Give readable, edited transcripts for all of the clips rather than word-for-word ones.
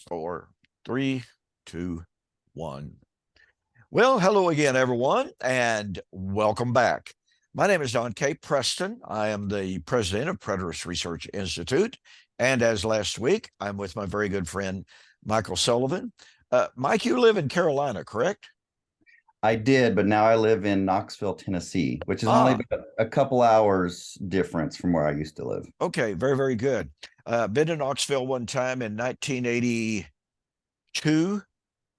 Four, three, two, one. Well, hello again, everyone, and welcome back. My name is Don K. Preston. I am the president of Preterist Research Institute. And as last week, I'm with my very good friend, Michael Sullivan. Mike, you live in Carolina, correct? I did, but now I live in Knoxville, Tennessee, which is only Ah, about a couple hours difference from where I used to live. okay, very, very good. Been to Knoxville one time in 1982.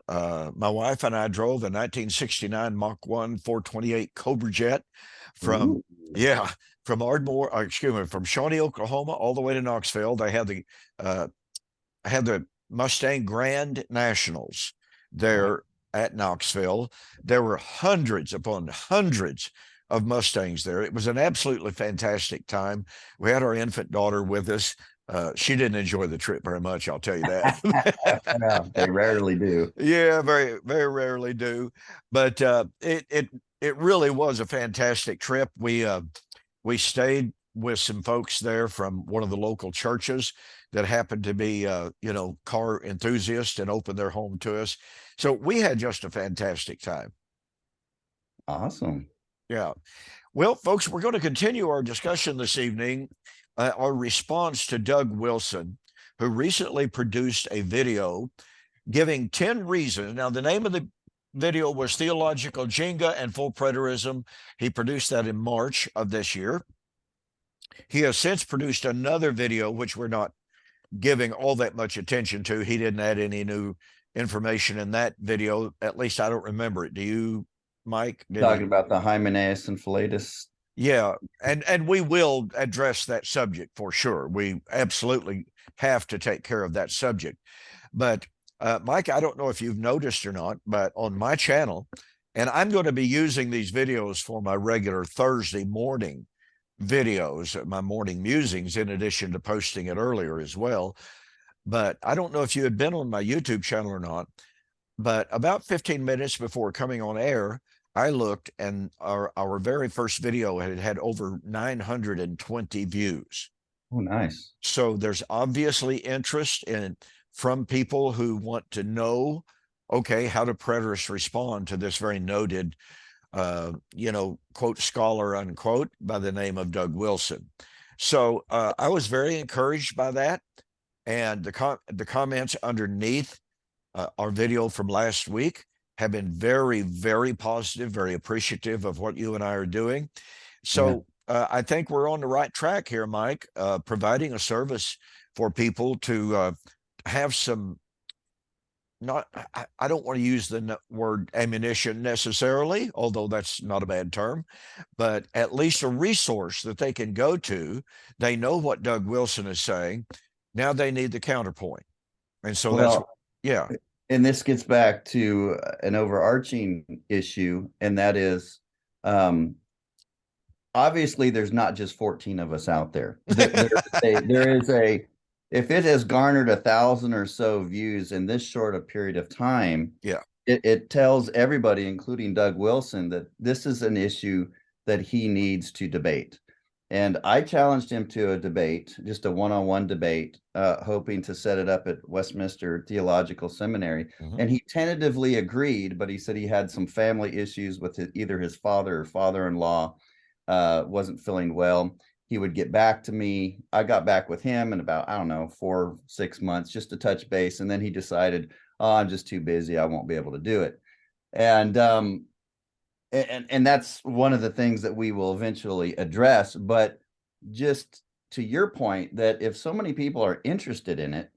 My wife and I drove a 1969 Mach 1 428 Cobra jet from, Ooh, yeah, from Ardmore, excuse me, from Shawnee, Oklahoma, all the way to Knoxville. They uh, had the Mustang Grand Nationals right. there at Knoxville. There were hundreds upon hundreds of Mustangs there. It was an absolutely fantastic time. We had our infant daughter with us. She didn't enjoy the trip very much, I'll tell you that. Yeah, they rarely do. Yeah, very, very rarely do. But it really was a fantastic trip. We stayed with some folks there from one of the local churches that happened to be car enthusiasts and opened their home to us. So we had just a fantastic time. Awesome. Yeah. Well, folks, we're going to continue our discussion this evening, our response to Doug Wilson, who recently produced a video giving 10 reasons. Now, the name of the video was Theological Jenga and Full Preterism. He produced that in March of this year. He has since produced another video, which we're not giving all that much attention to. He didn't add any new information in that video. At least I don't remember it. Do you, Mike? Did Talking he? about the Hymenaeus and Philetus. Yeah, and we will address that subject for sure. We absolutely have to take care of that subject. But Mike, I don't know if you've noticed or not, but on my channel, and I'm going to be using these videos for my regular Thursday morning videos, my morning musings, in addition to posting it earlier as well. But I don't know if you had been on my YouTube channel or not, but about 15 minutes before coming on air, I looked and our very first video had over 920 views. Oh, nice. So there's obviously interest in from people who want to know, okay, how do preterists respond to this very noted, quote, scholar, unquote, by the name of Doug Wilson. So I was very encouraged by that. And the comments underneath our video from last week have been very, very positive, very appreciative of what you and I are doing. Yeah. So I think we're on the right track here, Mike, providing a service for people to have some, not, I don't want to use the word ammunition necessarily, although that's not a bad term, but at least a resource that they can go to. They know what Doug Wilson is saying. Now they need the counterpoint. And so that's, Well, yeah, and this gets back to an overarching issue, and that is um, obviously there's not just 14 of us out there. There is a, if it has garnered 1,000 or so views in this short a period of time, yeah, it tells everybody, including Doug Wilson, that this is an issue that he needs to debate. And I challenged him to a debate, just a one-on-one debate, hoping to set it up at Westminster Theological Seminary. mhm, And he tentatively agreed, but he said he had some family issues with either his father or father-in-law wasn't feeling well. He would get back to me. I got back with him in about, I don't know, 4 6 months just to touch base. And then he decided, oh, I'm just too busy. I won't be able to do it. And that's one of the things that we will eventually address. But just to your point, that if so many people are interested in it,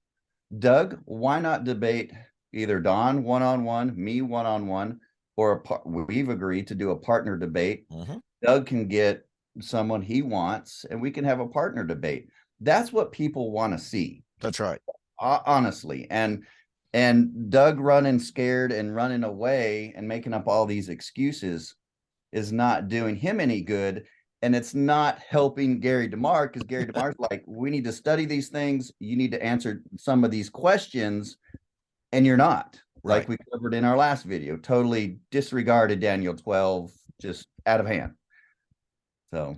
Doug, why not debate either Don one-on-one, me one-on-one, or we've agreed to do a partner debate. mhm. Doug can get someone he wants, and we can have a partner debate. That's what people want to see, That's right. honestly. And Doug running scared and running away and making up all these excuses is not doing him any good. And it's not helping Gary DeMar, because Gary DeMar's like, we need to study these things. You need to answer some of these questions. And you're not, Right. like we covered in our last video, totally disregarded Daniel 12, just out of hand. So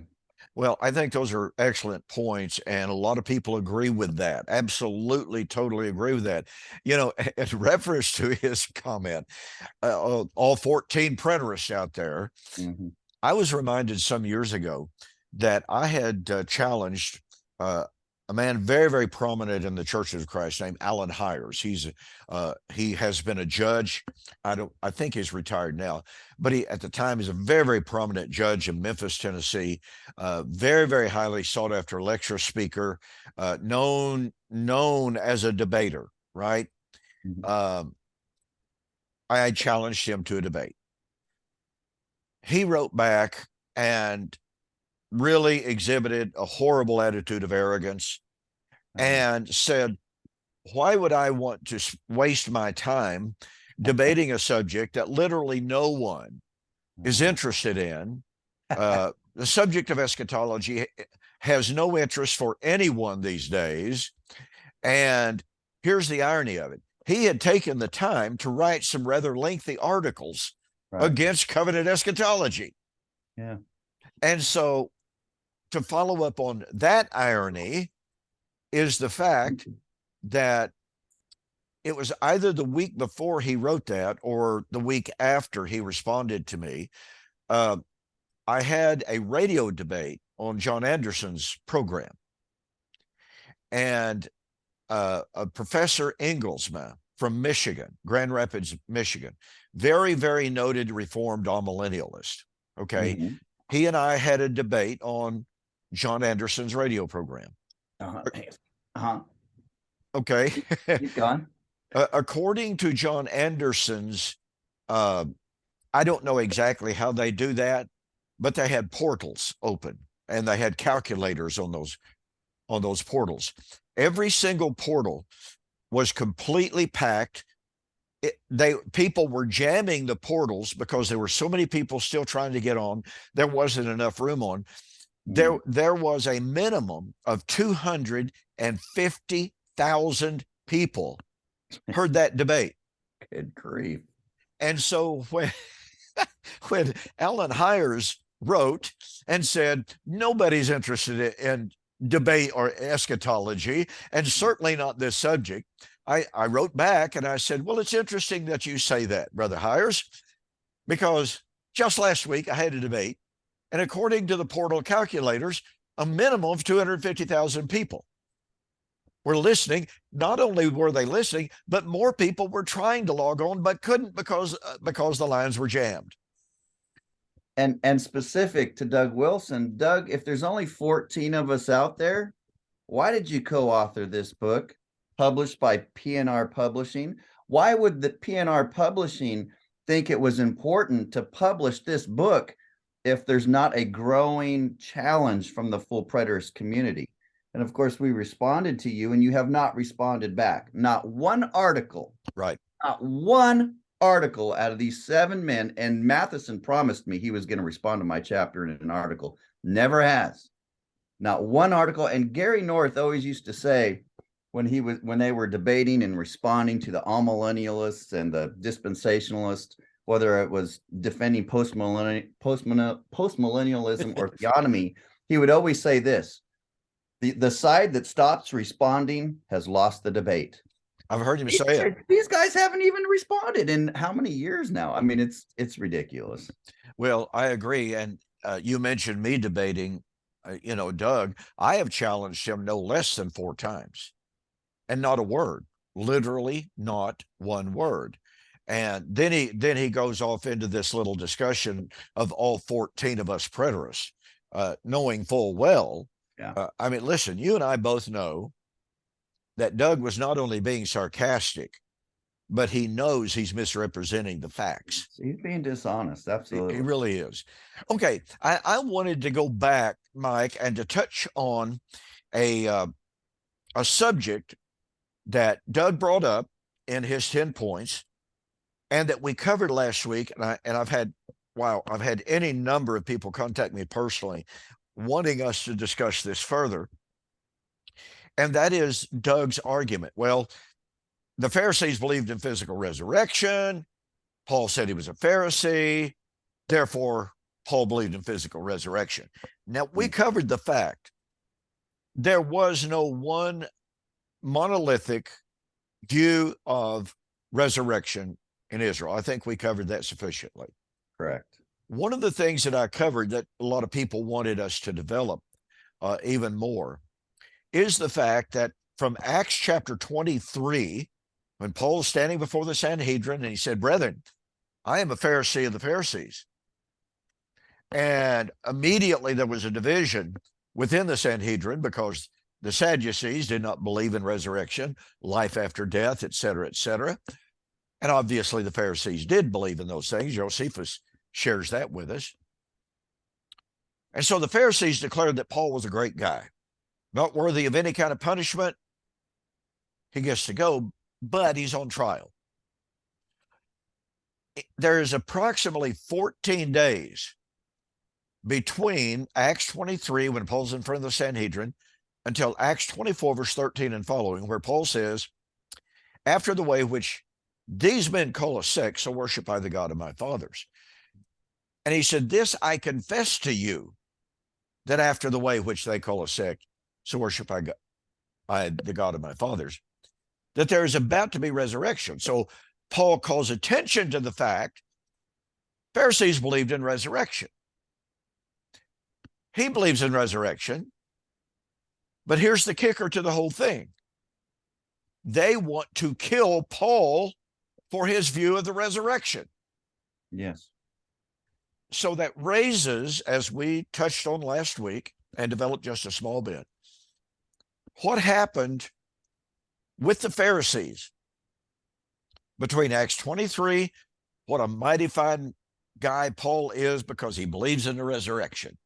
Well, I think those are excellent points, and a lot of people agree with that. Absolutely, totally agree with that. You know, in reference to his comment, all 14 preterists out there, Mm-hmm. I was reminded some years ago that I had challenged uh, a man very, very prominent in the Church of Christ named Alan Hires. He has been a judge. I think he's retired now, but he at the time is a very, very prominent judge in Memphis, Tennessee. Very, very highly sought after lecture speaker, known as a debater. Right. Mm-hmm. Um, I challenged him to a debate. He wrote back and really exhibited a horrible attitude of arrogance Uh-huh. and said, why would I want to waste my time debating a subject that literally no one is Uh-huh. interested in? The subject of eschatology has no interest for anyone these days. And here's the irony of it. He had taken the time to write some rather lengthy articles Right. against covenant eschatology. Yeah. And so to follow up on that irony is the fact that it was either the week before he wrote that or the week after he responded to me. Uh, I had a radio debate on John Anderson's program, and a Professor Ingelsma from Michigan, Grand Rapids, Michigan, very, very noted Reformed amillennialist. Okay. Mm-hmm. He and I had a debate on John Anderson's radio program. Uh-huh. Uh-huh. Okay. Keep going. According to John Anderson's, uh, I don't know exactly how they do that, but they had portals open and they had calculators on those portals. Every single portal was completely packed. People were jamming the portals because there were so many people still trying to get on. There wasn't enough room on. Mm. There was a minimum of 250,000 people heard that debate. Good grief. And so when Alan Hires wrote and said nobody's interested in debate or eschatology, and certainly not this subject, I wrote back and I said, well, it's interesting that you say that, Brother Hires, because just last week I had a debate, and according to the portal calculators, a minimum of 250,000 people were listening. Not only were they listening, but more people were trying to log on but couldn't because the lines were jammed. And specific to Doug Wilson, Doug, if there's only 14 of us out there, why did you co-author this book published by PNR Publishing? Why would the PNR Publishing think it was important to publish this book if there's not a growing challenge from the full preterist community? And of course, we responded to you, and you have not responded back. Not one article. Right. Not one article out of these 7 men. And Matheson promised me he was going to respond to my chapter in an article. Never has. Not one article. And Gary North always used to say, when they were debating and responding to the amillennialists and the dispensationalists, whether it was defending postmillennialism or theonomy, he would always say this: the side that stops responding has lost the debate. I've heard him say it. These guys haven't even responded in how many years now? I mean, it's ridiculous. Well, I agree. And you mentioned me debating, Doug. I have challenged him no less than 4 times, and not a word, literally not one word. And then he goes off into this little discussion of all 14 of us preterists, knowing full well. Yeah. I mean, listen, you and I both know that Doug was not only being sarcastic, but he knows he's misrepresenting the facts. He's being dishonest. Absolutely. He really is. Okay. I wanted to go back, Mike, and to touch on a subject that Doug brought up in his 10 points and that we covered last week. And I've had any number of people contact me personally wanting us to discuss this further. And that is Doug's argument. Well, the Pharisees believed in physical resurrection. Paul said he was a Pharisee. Therefore, Paul believed in physical resurrection. Now, we Mm. covered the fact there was no one monolithic view of resurrection in Israel. I think we covered that sufficiently. Correct. One of the things that I covered that a lot of people wanted us to develop even more is the fact that from Acts chapter 23, when Paul's standing before the Sanhedrin and he said, "Brethren, I am a Pharisee of the Pharisees." And immediately there was a division within the Sanhedrin because the Sadducees did not believe in resurrection, life after death, et cetera, and obviously the Pharisees did believe in those things. Josephus shares that with us. And so the Pharisees declared that Paul was a great guy, not worthy of any kind of punishment. He gets to go, but he's on trial. There is approximately 14 days between Acts 23, when Paul's in front of the Sanhedrin, until Acts 24, verse 13 and following, where Paul says, "After the way which these men call a sect, so worship I the God of my fathers." And he said, "This I confess to you, that after the way which they call a sect, so worship I the God of my fathers, that there is about to be resurrection." So Paul calls attention to the fact Pharisees believed in resurrection. He believes in resurrection, but here's the kicker to the whole thing. They want to kill Paul for his view of the resurrection. Yes. So that raises, as we touched on last week and developed just a small bit, what happened with the Pharisees between Acts 23, what a mighty fine guy Paul is because he believes in the resurrection,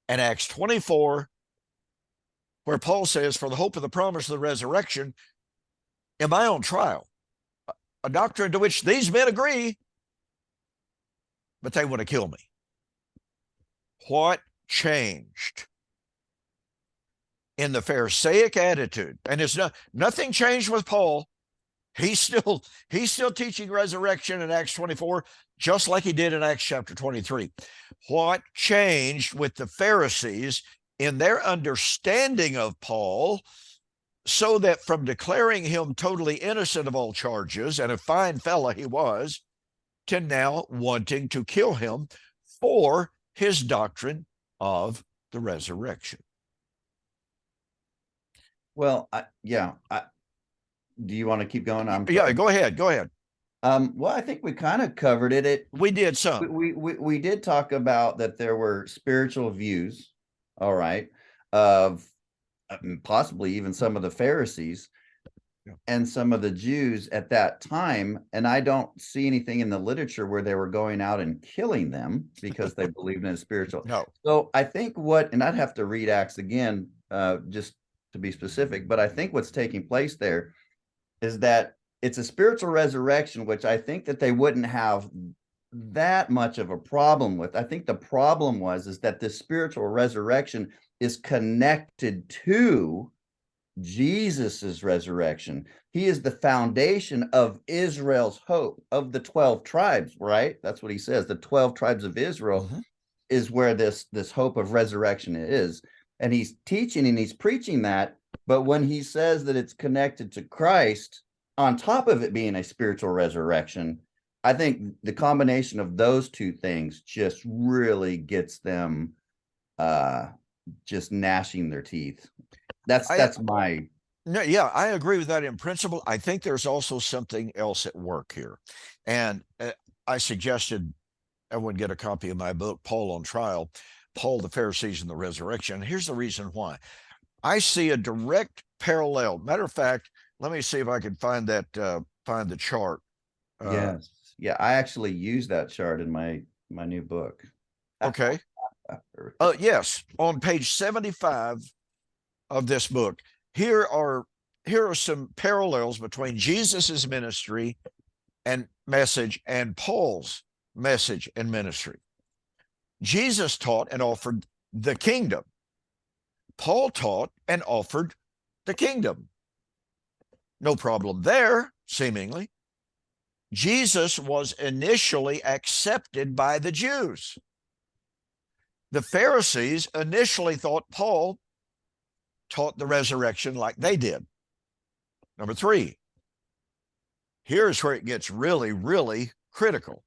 and Acts 24, where Paul says, "For the hope of the promise of the resurrection, am I on trial?" A doctrine to which these men agree, but they want to kill me. What changed in the Pharisaic attitude? And it's nothing changed with Paul. He's still teaching resurrection in Acts 24, just like he did in Acts chapter 23. What changed with the Pharisees in their understanding of Paul, so that from declaring him totally innocent of all charges, and a fine fella he was, to now wanting to kill him for his doctrine of the resurrection? Well, do you want to keep going? Yeah, go ahead. Well, I think we kind of covered it. We did some. We did talk about that there were spiritual views, all right, of possibly even some of the Pharisees and some of the Jews at that time. And I don't see anything in the literature where they were going out and killing them because they believed in a spiritual. No. So I think and I'd have to read Acts again, just to be specific, but I think what's taking place there is that it's a spiritual resurrection, which I think that they wouldn't have that much of a problem with. I think the problem is that this spiritual resurrection is connected to Jesus's resurrection. He is the foundation of Israel's hope, of the 12 tribes, right? That's what he says. The 12 tribes of Israel is where this hope of resurrection is. And he's teaching and he's preaching that. But when he says that it's connected to Christ, on top of it being a spiritual resurrection, I think the combination of those two things just really gets them just gnashing their teeth. That's my... No, yeah, I agree with that in principle. I think there's also something else at work here. And I suggested everyone get a copy of my book, Paul on Trial, Paul, the Pharisees, and the Resurrection. Here's the reason why. I see a direct parallel. Matter of fact, let me see if I can find the chart. Yes. Yeah, I actually use that chart in my new book. Okay. Yes, on page 75 of this book, here are some parallels between Jesus's ministry and message and Paul's message and ministry. Jesus taught and offered the kingdom. Paul taught and offered the kingdom. No problem there, seemingly. Jesus was initially accepted by the Jews. The Pharisees initially thought Paul taught the resurrection like they did. Number three, here's where it gets really, really critical.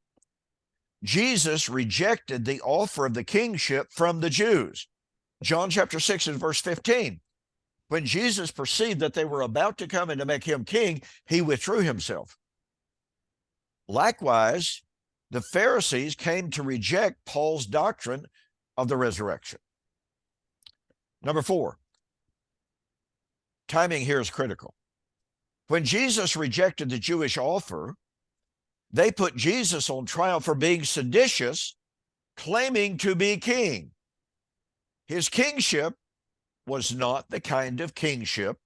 Jesus rejected the offer of the kingship from the Jews. John chapter 6 and verse 15. When Jesus perceived that they were about to come and to make him king, he withdrew himself. Likewise, the Pharisees came to reject Paul's doctrine of the resurrection. Number four, timing here is critical. When Jesus rejected the Jewish offer, they put Jesus on trial for being seditious, claiming to be king. His kingship was not the kind of kingship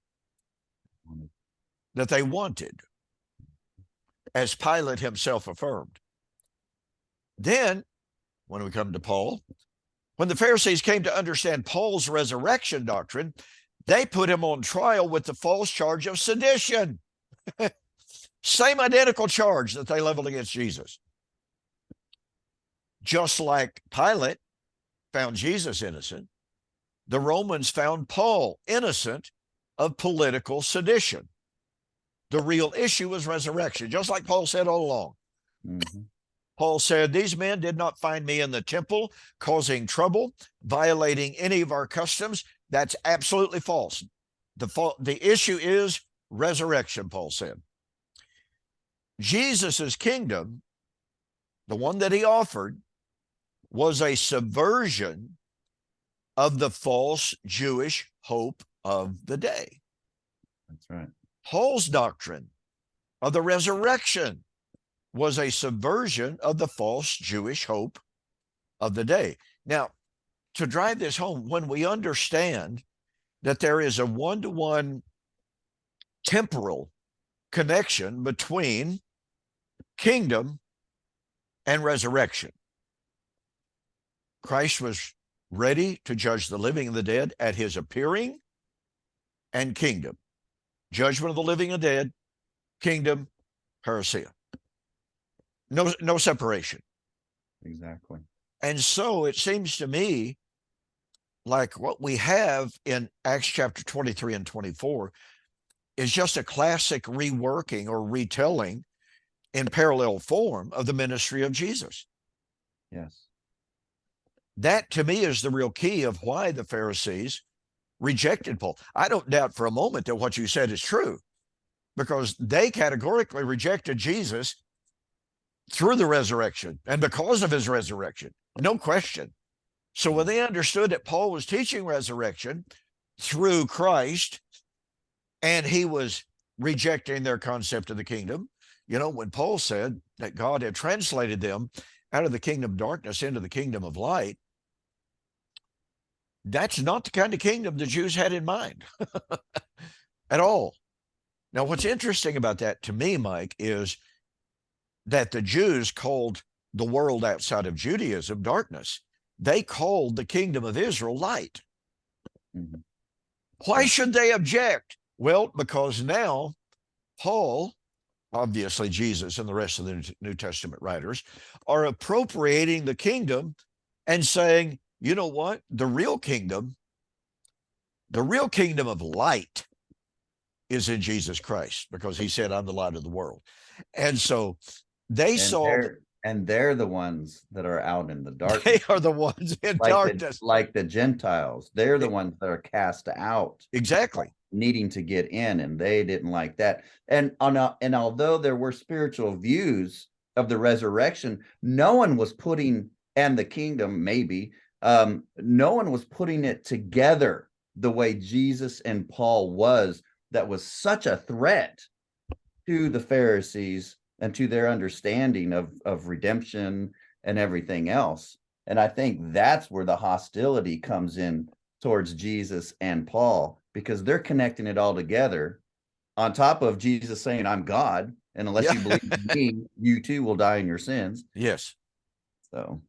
that they wanted, as Pilate himself affirmed. Then, when we come to Paul, when the Pharisees came to understand Paul's resurrection doctrine, they put him on trial with the false charge of sedition. Same identical charge that they leveled against Jesus. Just like Pilate found Jesus innocent, the Romans found Paul innocent of political sedition. The real issue was resurrection, just like Paul said all along. Mm-hmm. Paul said, these men did not find me in the temple causing trouble, violating any of our customs. That's absolutely false. The issue is resurrection, Paul said. Jesus's kingdom, the one that he offered, was a subversion of the false Jewish hope of the day. That's right. Paul's doctrine of the resurrection was a subversion of the false Jewish hope of the day. Now, to drive this home, when we understand that there is a one-to-one temporal connection between kingdom and resurrection, Christ was ready to judge the living and the dead at his appearing and kingdom. Judgment of the living and dead, kingdom, parousia. No separation. Exactly. And so it seems to me like what we have in Acts chapter 23 and 24 is just a classic reworking or retelling in parallel form of the ministry of Jesus. Yes. That to me is the real key of why the Pharisees rejected Paul. I don't doubt for a moment that what you said is true, because they categorically rejected Jesus through the resurrection and because of his resurrection. No question. So when they understood that Paul was teaching resurrection through Christ and he was rejecting their concept of the kingdom, you know, when Paul said that God had translated them out of the kingdom of darkness into the kingdom of light, that's not the kind of kingdom the Jews had in mind at all. Now, what's interesting about that to me, Mike, is that the Jews called the world outside of Judaism darkness. They called the kingdom of Israel light. Mm-hmm. Why should they object? Well, because now Paul, obviously Jesus and the rest of the New Testament writers, are appropriating the kingdom and saying, you know what? The real kingdom of light is in Jesus Christ, because he said, I'm the light of the world. And so they saw... And they're the ones that are out in the darkness. They are the ones in darkness. Like the Gentiles. They're the ones that are cast out. Exactly. Needing to get in, and they didn't like that. And although there were spiritual views of the resurrection, no one was putting, and the kingdom maybe, no one was putting it together the way Jesus and Paul was. That was such a threat to the Pharisees and to their understanding of redemption and everything else. And I think that's where the hostility comes in towards Jesus and Paul, because they're connecting it all together on top of Jesus saying, I'm God, and unless you believe in me, you too will die in your sins. Yes. So,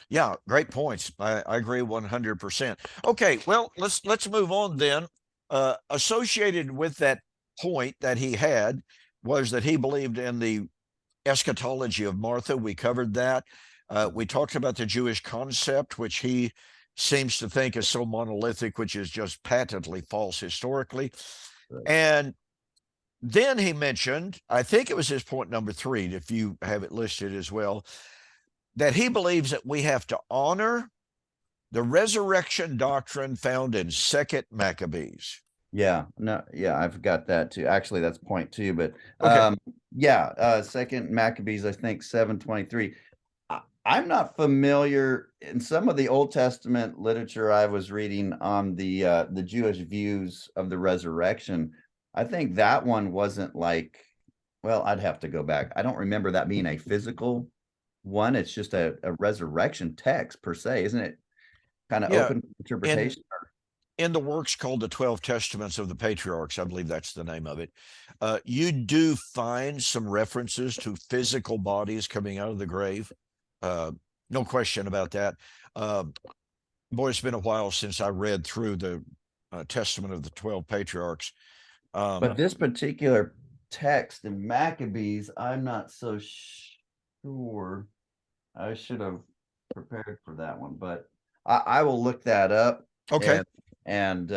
yeah, great points. I agree 100%. Okay, well, let's move on then. Associated with that point that he had was that he believed in the eschatology of Martha. We covered that. We talked about the Jewish concept, which he seems to think is so monolithic, which is just patently false historically. Right. And then he mentioned, I think it was his point number 3, if you have it listed as well, that he believes that we have to honor the resurrection doctrine found in Second Maccabees. Yeah, no, yeah, I've got that too. Actually, that's point 2, but Okay. yeah, Second Maccabees, I think 7:23. I'm not familiar in some of the Old Testament literature I was reading on the Jewish views of the resurrection. I think that one wasn't like, well, I'd have to go back. I don't remember that being a physical one. It's just a resurrection text per se, isn't it? Kind of Yeah. open In interpretation. in the works called the 12 Testaments of the Patriarchs, I believe that's the name of it, you do find some references to physical bodies coming out of the grave. No question about that. Boy, it's been a while since I read through the Testament of the 12 Patriarchs. But this particular text in Maccabees, I'm not so sure. I should have prepared for that one, but I will look that up Okay. and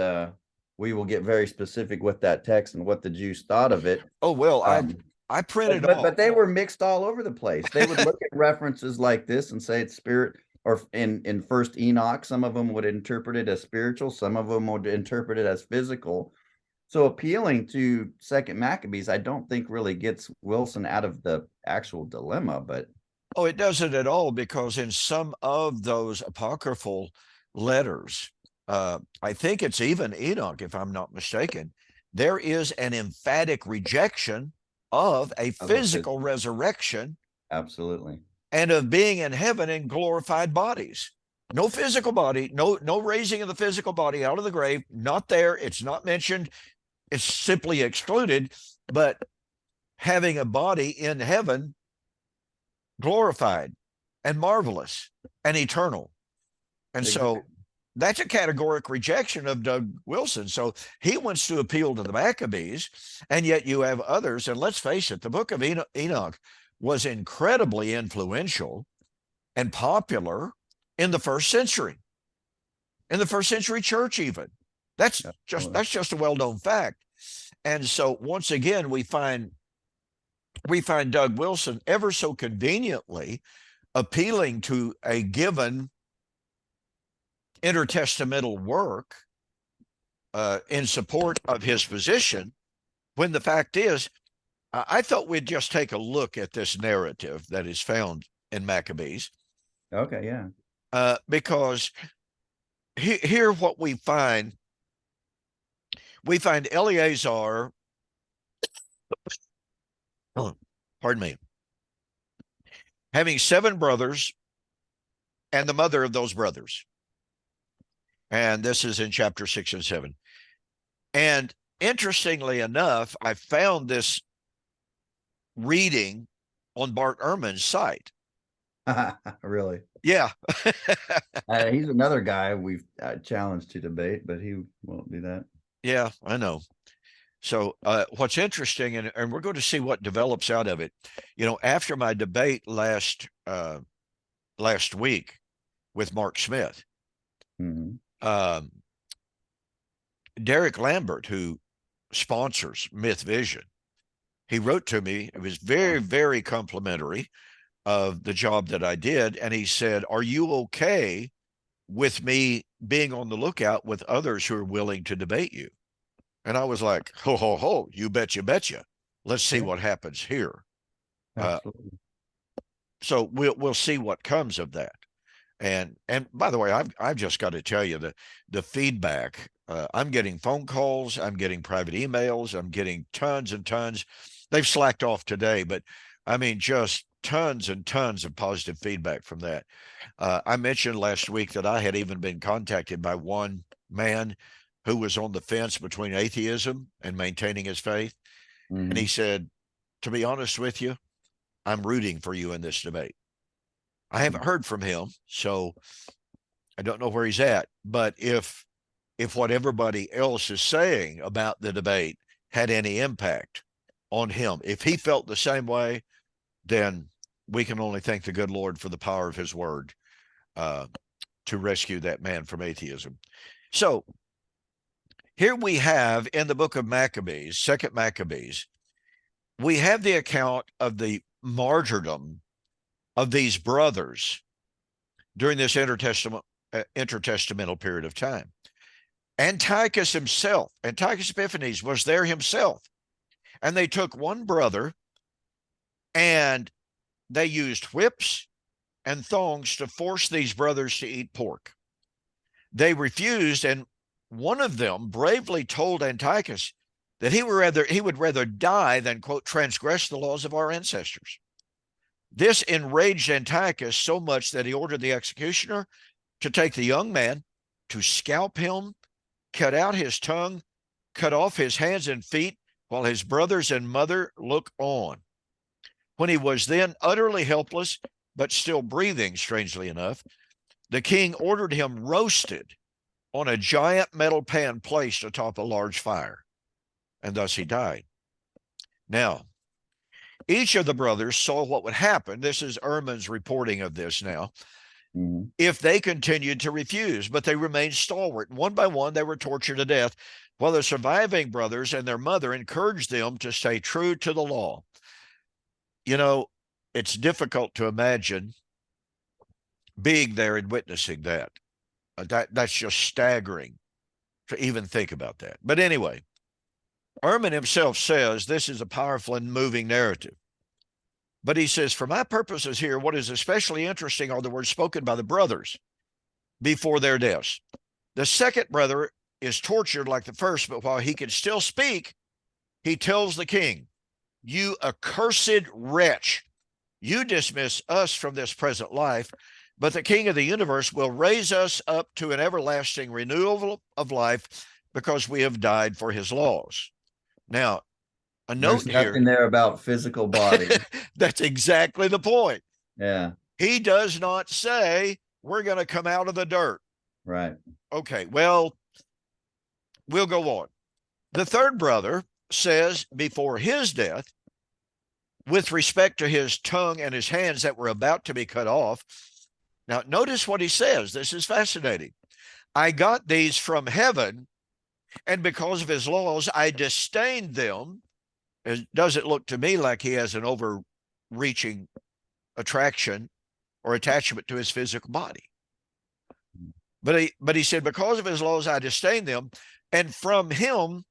we will get very specific with that text and what the Jews thought of it. Oh, well, Um, I printed but off. they were mixed all over the place. They would look at references like this and say it's spirit, or in First Enoch, some of them would interpret it as spiritual, some of them would interpret it as physical. So appealing to Second Maccabees, I don't think really gets Wilson out of the actual dilemma, but Oh, it doesn't at all, because in some of those apocryphal letters, I think it's even Enoch, if I'm not mistaken, there is an emphatic rejection of a physical resurrection absolutely. and of being in heaven in glorified bodies. No physical body, no raising of the physical body out of the grave, not there. It's not mentioned. It's simply excluded, but having a body in heaven glorified and marvelous and eternal. And so that's a categoric rejection of Doug Wilson. So he wants to appeal to the Maccabees, and yet you have others. And let's face it, the book of Enoch was incredibly influential and popular in the first century, in the first century church, even. That's just a well-known fact. And so once again, we find Doug Wilson ever so conveniently appealing to a given intertestamental work in support of his position, when the fact is, I thought we'd just take a look at this narrative that is found in Maccabees. Okay, yeah. Because here what we find Eleazar, pardon me, having 7 brothers and the mother of those brothers. And this is in chapter 6 and 7. And interestingly enough, I found this reading on Bart Ehrman's site. Really? Yeah. He's another guy we've challenged to debate, but he won't do that. Yeah, I know. So what's interesting, and we're going to see what develops out of it. You know, after my debate last week with Mark Smith, Derek Lambert, who sponsors Myth Vision, he wrote to me. It was very, very complimentary of the job that I did. And he said, "Are you okay with me being on the lookout with others who are willing to debate you?" And I was like, ho, ho, ho, you betcha. Let's see what happens here. Absolutely. So we'll see what comes of that. And by the way, I've just got to tell you the feedback. I'm getting phone calls, I'm getting private emails, I'm getting tons and tons. They've slacked off today, but I mean, just tons and tons of positive feedback from that. I mentioned last week that I had even been contacted by one man who was on the fence between atheism and maintaining his faith. And he said, "To be honest with you, I'm rooting for you in this debate." I haven't heard from him, so I don't know where he's at. But if what everybody else is saying about the debate had any impact on him, if he felt the same way, then we can only thank the good Lord for the power of his word to rescue that man from atheism. So here we have in the book of Maccabees, Second Maccabees, we have the account of the martyrdom of these brothers during this intertestamental period of time. Antiochus himself, Antiochus Epiphanes was there himself, and they took one brother and they used whips and thongs to force these brothers to eat pork. They refused, and one of them bravely told Antiochus that he would rather die than, quote, transgress the laws of our ancestors. This enraged Antiochus so much that he ordered the executioner to take the young man, to scalp him, cut out his tongue, cut off his hands and feet, while his brothers and mother look on. When he was then utterly helpless, but still breathing, strangely enough, the king ordered him roasted on a giant metal pan placed atop a large fire, and thus he died. Now, each of the brothers saw what would happen. This is Ehrman's reporting of this now. If they continued to refuse, but they remained stalwart. One by one, they were tortured to death, while the surviving brothers and their mother encouraged them to stay true to the law. You know, it's difficult to imagine being there and witnessing that. That's just staggering to even think about that. But anyway, Ehrman himself says this is a powerful and moving narrative. But he says, for my purposes here, what is especially interesting are the words spoken by the brothers before their deaths. The second brother is tortured like the first, but while he can still speak, he tells the king, you accursed wretch, you dismiss us from this present life, but the King of the universe will raise us up to an everlasting renewal of life because we have died for his laws. Now, a note There's nothing here. there about physical body. That's exactly the point. Yeah. He does not say we're going to come out of the dirt. Right. Okay, well, we'll go on. The third brother says before his death, with respect to his tongue and his hands that were about to be cut off. Now, notice what he says. This is fascinating. I got these from heaven, and because of his laws, I disdained them. It doesn't look to me like he has an overreaching attraction or attachment to his physical body. But he said, because of his laws, I disdain them, and from him,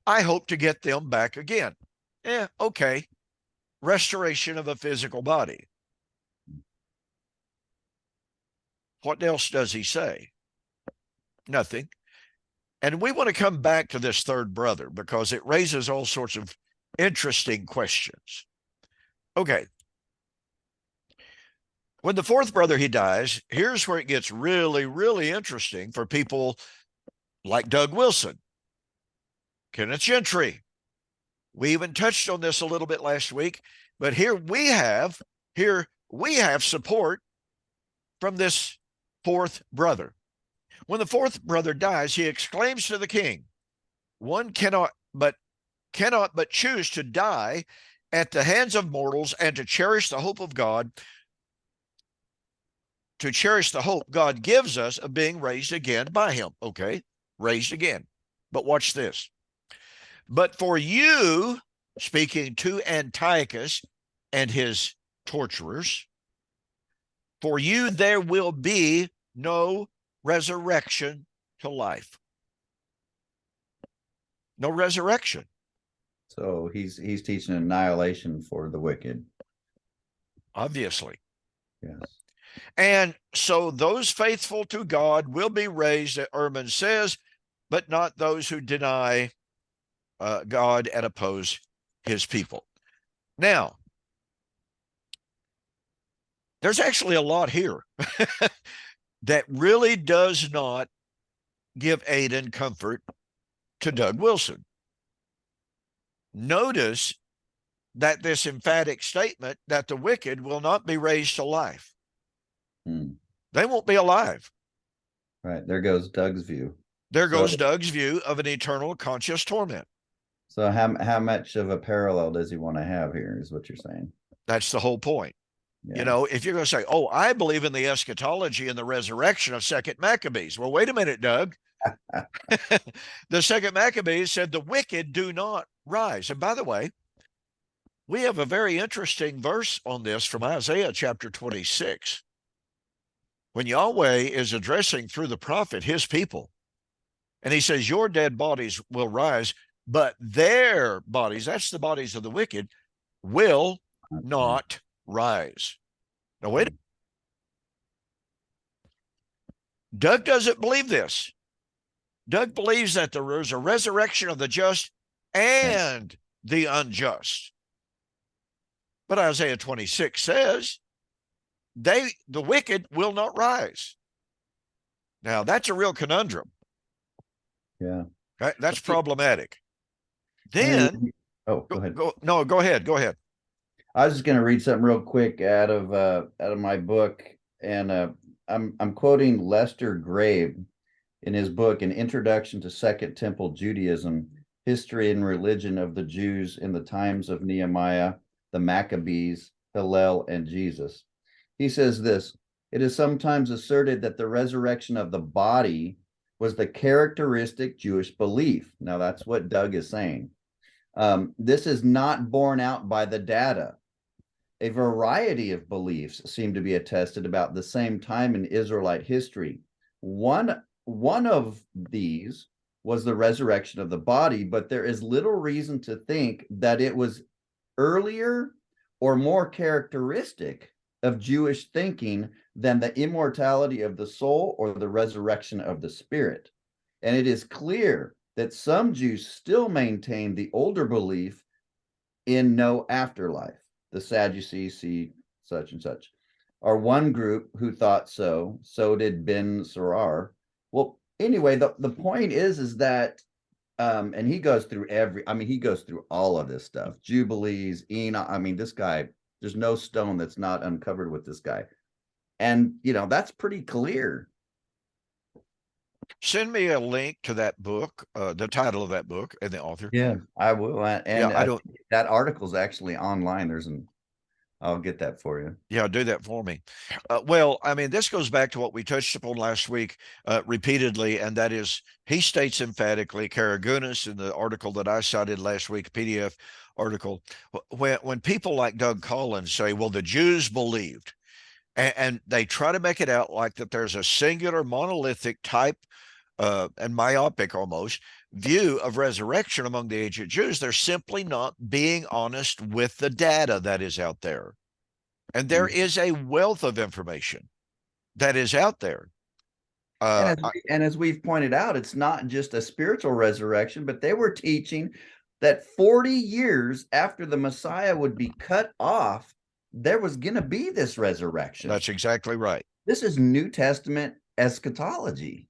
I hope to get them back again. Yeah, okay. Restoration of a physical body. What else does he say? Nothing. And we want to come back to this third brother because it raises all sorts of interesting questions. Okay. When the fourth brother, he dies, here's where it gets really, really interesting for people like Doug Wilson, Kenneth Gentry. We even touched on this a little bit last week, but here we have support from this fourth brother. When the fourth brother dies, he exclaims to the king, one cannot but choose to die at the hands of mortals and to cherish the hope of God, to cherish the hope God gives us of being raised again by him. Okay, raised again. But watch this. But for you, speaking to Antiochus and his torturers, for you there will be no resurrection to life. No resurrection. So he's teaching annihilation for the wicked. Obviously. Yes. And so those faithful to God will be raised, Ehrman says, but not those who deny God and oppose his people. Now, there's actually a lot here that really does not give aid and comfort to Doug Wilson. Notice that this emphatic statement that the wicked will not be raised to life. They won't be alive. Right. There goes Doug's view. There goes Doug's view of an eternal conscious torment. So how much of a parallel does he want to have here is what you're saying? That's the whole point. You Yeah. know, if you're going to say, oh, I believe in the eschatology and the resurrection of second Maccabees. Well, wait a minute, Doug. The second Maccabees said the wicked do not rise. And by the way, we have a very interesting verse on this from Isaiah chapter 26. When Yahweh is addressing through the prophet his people, and he says, your dead bodies will rise, but their bodies, that's the bodies of the wicked, will not rise. Now, wait. Doug doesn't believe this. Doug believes that there is a resurrection of the just and the unjust. But Isaiah 26 says, the wicked will not rise. Now, that's a real conundrum. Yeah. That's problematic. And Then, oh, go ahead. Go ahead. Go ahead. I was just going to read something real quick out of my book, and I'm quoting Lester Grabe in his book, An Introduction to Second Temple Judaism: History and Religion of the Jews in the Times of Nehemiah, the Maccabees, Hillel, and Jesus. He says this: it is sometimes asserted that the resurrection of the body was the characteristic Jewish belief. Now, that's what Doug is saying. This is not borne out by the data. A variety of beliefs seem to be attested about the same time in Israelite history. One of these was the resurrection of the body, but there is little reason to think that it was earlier or more characteristic of Jewish thinking than the immortality of the soul or the resurrection of the spirit. And it is clear that some Jews still maintain the older belief in no afterlife. The Sadducees see such and such, or one group who thought so. So did Ben Sarar. Well, anyway, the point is that, and he goes through he goes through all of this stuff, Jubilees, Enoch. I mean, this guy, there's no stone that's not uncovered with this guy. And, that's pretty clear. Send me a link to that book, the title of that book and the author. Yeah, I will. And I don't. That article's actually online. I'll get that for you. Yeah, do that for me. Well, I mean, this goes back to what we touched upon last week repeatedly, and that is, he states emphatically, Karagunis in the article that I cited last week, PDF article, when people like Doug Collins say, well, the Jews believed, and they try to make it out like that there's a singular monolithic type and myopic almost view of resurrection among the ancient Jews. They're simply not being honest with the data that is out there. And there is a wealth of information that is out there. And as we've pointed out, it's not just a spiritual resurrection, but they were teaching that 40 years after the Messiah would be cut off, there was going to be this resurrection. That's exactly right. This is New Testament eschatology.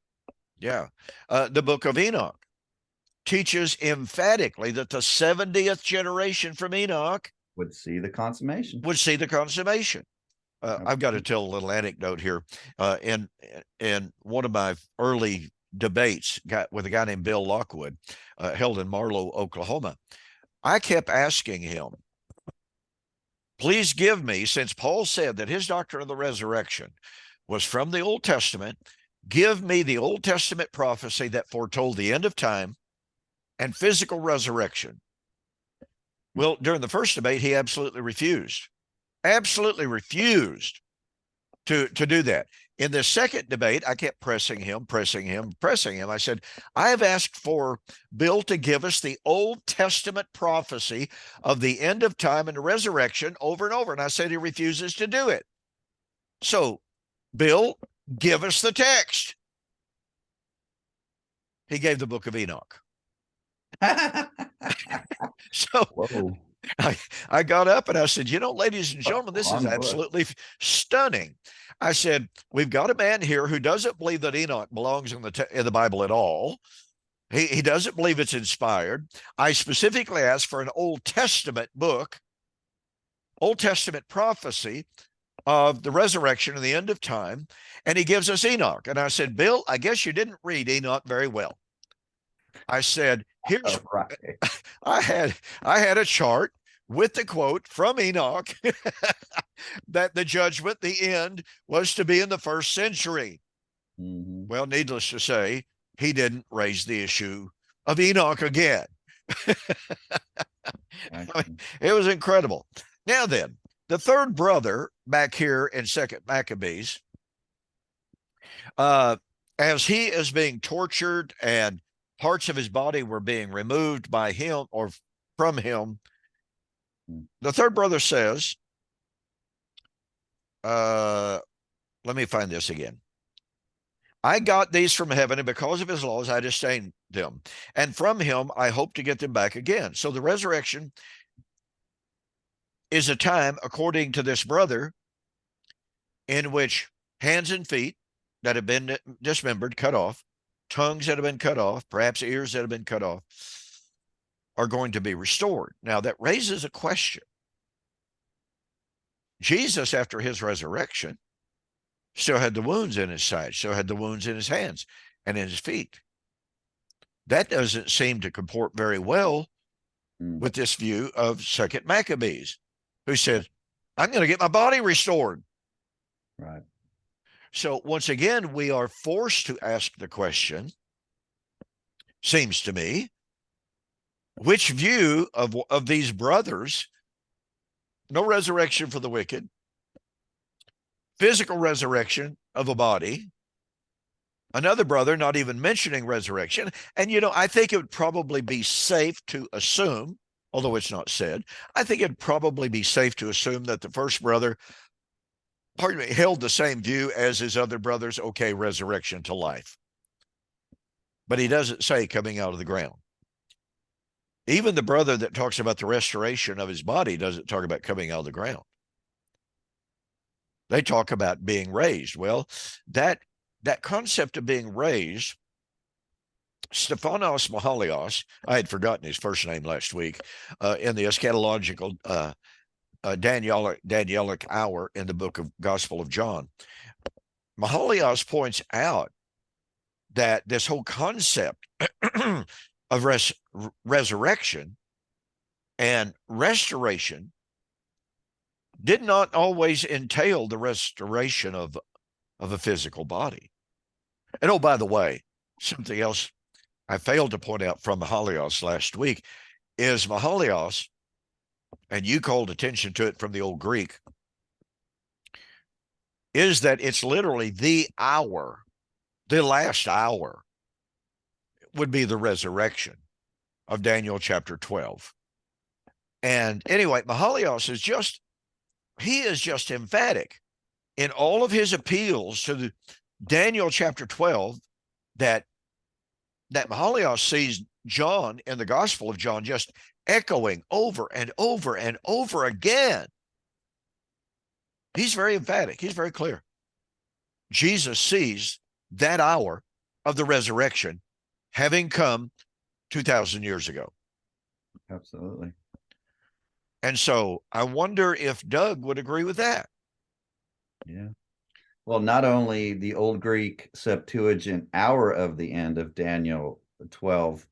Yeah. The book of Enoch teaches emphatically that the 70th generation from Enoch would see the consummation. I've got to tell a little anecdote here. In one of my early debates with a guy named Bill Lockwood, held in Marlow, Oklahoma, I kept asking him, please give me, since Paul said that his doctrine of the resurrection was from the Old Testament, give me the Old Testament prophecy that foretold the end of time and physical resurrection. Well, during the first debate, he absolutely refused to do that. In the second debate, I kept pressing him. I said, I have asked for Bill to give us the Old Testament prophecy of the end of time and the resurrection over and over. And I said, he refuses to do it. So, Bill, give us the text. He gave the book of Enoch. So I got up and I said, ladies and gentlemen, this is absolutely stunning. I said, we've got a man here who doesn't believe that Enoch belongs in the Bible at all. He doesn't believe it's inspired. I specifically asked for an Old Testament book, Old Testament prophecy of the resurrection and the end of time, and he gives us Enoch. And I said, Bill, I guess you didn't read Enoch very well. I said, here's I had a chart with the quote from Enoch that the judgment, the end, was to be in the first century. Mm-hmm. Well, needless to say, he didn't raise the issue of Enoch again. I mean, it was incredible. Now then, the third brother back here in Second Maccabees, as he is being tortured and parts of his body were being removed by him or from him, the third brother says, let me find this again. I got these from heaven, and because of his laws, I disdained them. And from him, I hope to get them back again. So the resurrection is a time, according to this brother, in which hands and feet that have been dismembered, cut off, tongues that have been cut off, perhaps ears that have been cut off, are going to be restored. Now, that raises a question. Jesus, after his resurrection, still had the wounds in his side, still had the wounds in his hands and in his feet. That doesn't seem to comport very well with this view of Second Maccabees, who said, I'm going to get my body restored. Right. So once again, we are forced to ask the question, seems to me, which view of these brothers, no resurrection for the wicked, physical resurrection of a body, another brother not even mentioning resurrection. And, you know, I think it would probably be safe to assume, although it's not said, I think it'd probably be safe to assume that the first brother, pardon me, held the same view as his other brothers. Okay, resurrection to life. But he doesn't say coming out of the ground. Even the brother that talks about the restoration of his body doesn't talk about coming out of the ground. They talk about being raised. Well, that concept of being raised, Stephanos Mahalios, I had forgotten his first name last week, in the eschatological Danielic hour in the book of Gospel of John, Mahalios points out that this whole concept of resurrection and restoration did not always entail the restoration of a physical body. And oh, by the way, something else I failed to point out from Mahalios last week is Mahalios, and you called attention to it from the old Greek, is that it's literally the hour, the last hour would be the resurrection of Daniel chapter 12. And anyway, Mahalios is just, he is just emphatic in all of his appeals to the Daniel chapter 12 that Mahalios sees John in the Gospel of John just echoing over and over and over again. He's very emphatic. He's very clear. Jesus sees that hour of the resurrection having come 2,000 years ago. Absolutely. And so I wonder if Doug would agree with that. Yeah. Well, not only the Old Greek Septuagint hour of the end of Daniel 12,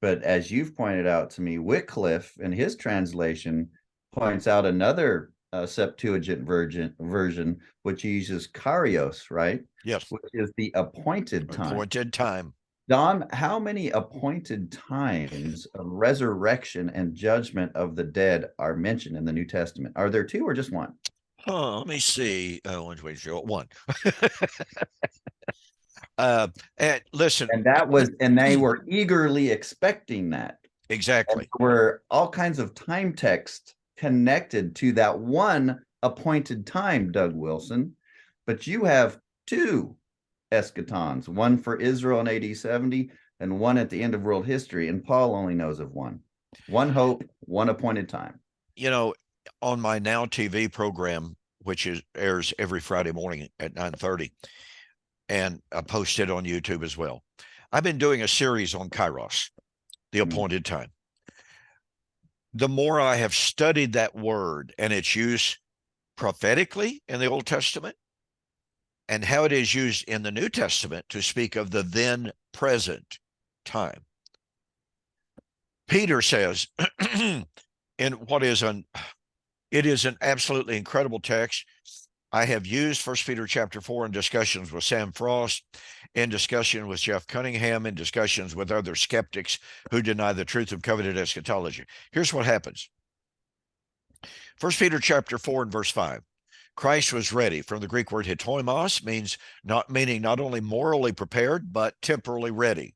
but as you've pointed out to me, Wycliffe in his translation points out another Septuagint version, which uses Kairos, right? Yes. Which is the appointed time. Appointed time. Don, how many appointed times of resurrection and judgment of the dead are mentioned in the New Testament? Are there two or just one? Oh, let me see. One. And listen, and they were eagerly expecting that. Exactly. And there were all kinds of time text connected to that one appointed time, Doug Wilson. But you have two eschatons, one for Israel in AD 70 and one at the end of world history. And Paul only knows of one. One hope, one appointed time. You know, on my Now TV program, which airs every Friday morning at 9:30, and I post it on YouTube as well, I've been doing a series on Kairos, the appointed time. The more I have studied that word and its use prophetically in the Old Testament and how it is used in the New Testament to speak of the then present time. Peter says in what is it is an absolutely incredible text. I have used 1 Peter chapter 4 in discussions with Sam Frost, in discussion with Jeff Cunningham, in discussions with other skeptics who deny the truth of covenant eschatology. Here's what happens. 1 Peter chapter 4 and verse 5. Christ was ready. From the Greek word hetoimos, meaning not only morally prepared, but temporally ready.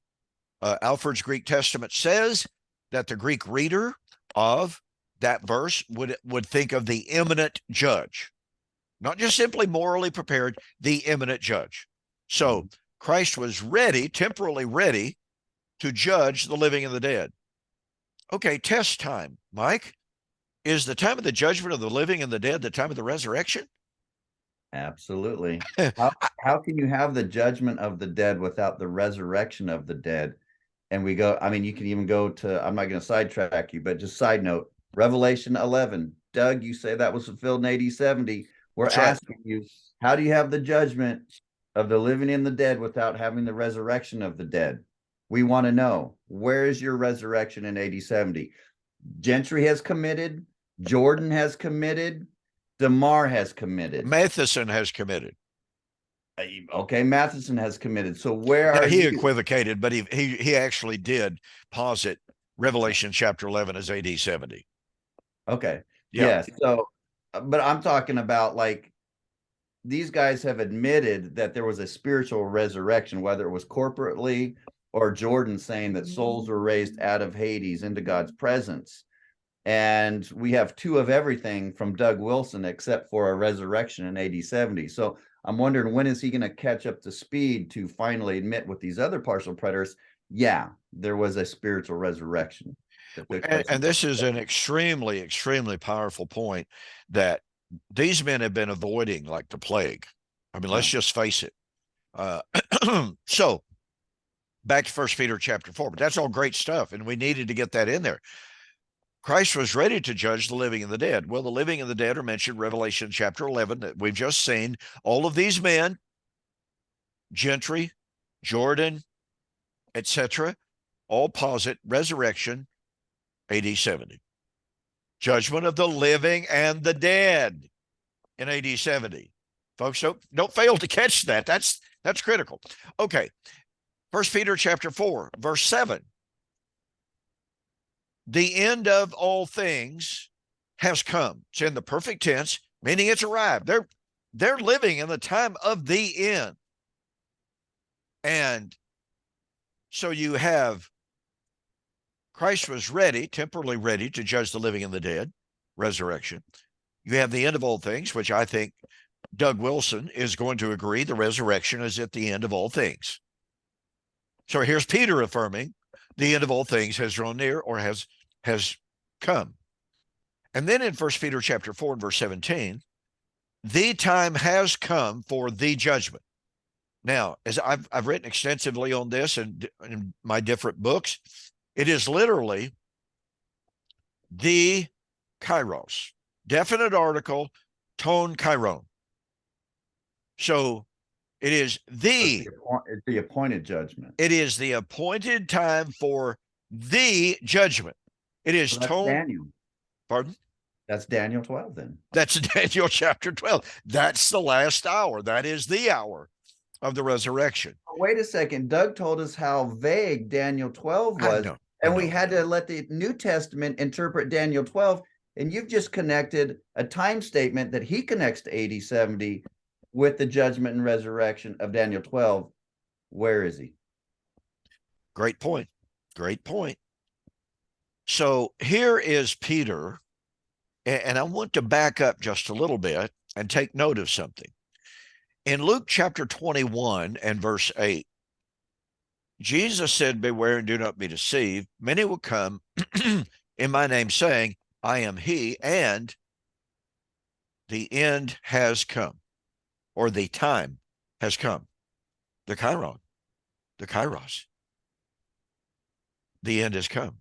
Alfred's Greek Testament says that the Greek reader of that verse would think of the imminent judge, not just simply morally prepared, the imminent judge. So Christ was ready, temporally ready, to judge the living and the dead. Okay, test time, Mike. Is the time of the judgment of the living and the dead the time of the resurrection? Absolutely. How can you have the judgment of the dead without the resurrection of the dead? And we go, I mean, you can even go to, I'm not going to sidetrack you, but just side note, Revelation 11. Doug, you say that was fulfilled in AD 70. We're That's right. asking you, how do you have the judgment of the living and the dead without having the resurrection of the dead? We want to know, where is your resurrection in AD 70? Gentry has committed, Jordan has committed, DeMar has committed. Matheson has committed. Okay, Matheson has committed. So where are he you? equivocated, but he actually did posit Revelation chapter 11 as AD 70. Okay. Yeah. Yes. So, but I'm talking about, like, these guys have admitted that there was a spiritual resurrection, whether it was corporately or Jordan saying that souls were raised out of Hades into God's presence. And we have two of everything from Doug Wilson, except for a resurrection in AD 70. So I'm wondering, when is he going to catch up to speed to finally admit with these other partial preterists, yeah, there was a spiritual resurrection. And this is an extremely, extremely powerful point that these men have been avoiding like the plague. I mean, let's just face it. So back to 1 Peter chapter 4, but that's all great stuff, and we needed to get that in there. Christ was ready to judge the living and the dead. Well, the living and the dead are mentioned in Revelation chapter 11 that we've just seen. All of these men, Gentry, Jordan, etc., all posit resurrection AD 70. Judgment of the living and the dead in AD 70. Folks, don't fail to catch that. That's critical. Okay. 1 Peter chapter 4, verse 7. The end of all things has come. It's in the perfect tense, meaning it's arrived. They're living in the time of the end. And so you have Christ was ready, temporally ready, to judge the living and the dead, resurrection. You have the end of all things, which I think Doug Wilson is going to agree the resurrection is at the end of all things. So here's Peter affirming the end of all things has drawn near, or has come. And then in 1 Peter chapter 4 and verse 17, the time has come for the judgment. Now, as I've written extensively on this in my different books, it is literally the kairos, definite article, tone chiron. So it is it's the appointed judgment. It is the appointed time for the judgment. It is tone. Daniel. Pardon? That's Daniel 12 then. That's Daniel chapter 12. That's the last hour. That is the hour of the resurrection. Wait a second. Doug told us how vague Daniel 12 was. And we had to let the New Testament interpret Daniel 12. And you've just connected a time statement that he connects to AD 70 with the judgment and resurrection of Daniel 12. Where is he? Great point. Great point. So here is Peter, and I want to back up just a little bit and take note of something. In Luke chapter 21 and verse 8, Jesus said, beware and do not be deceived. Many will come in my name saying, I am he, and the end has come, or the time has come. The chiron, the kairos. The end has come.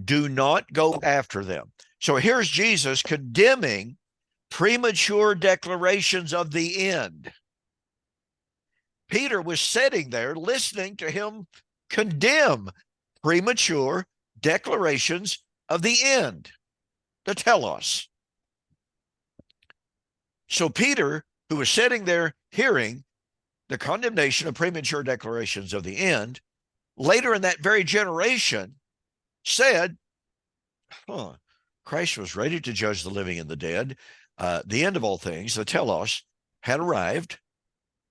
Do not go after them. So here's Jesus condemning premature declarations of the end. Peter was sitting there listening to him condemn premature declarations of the end, the telos. So Peter, who was sitting there hearing the condemnation of premature declarations of the end, later in that very generation said, Christ was ready to judge the living and the dead. The end of all things, the telos, had arrived.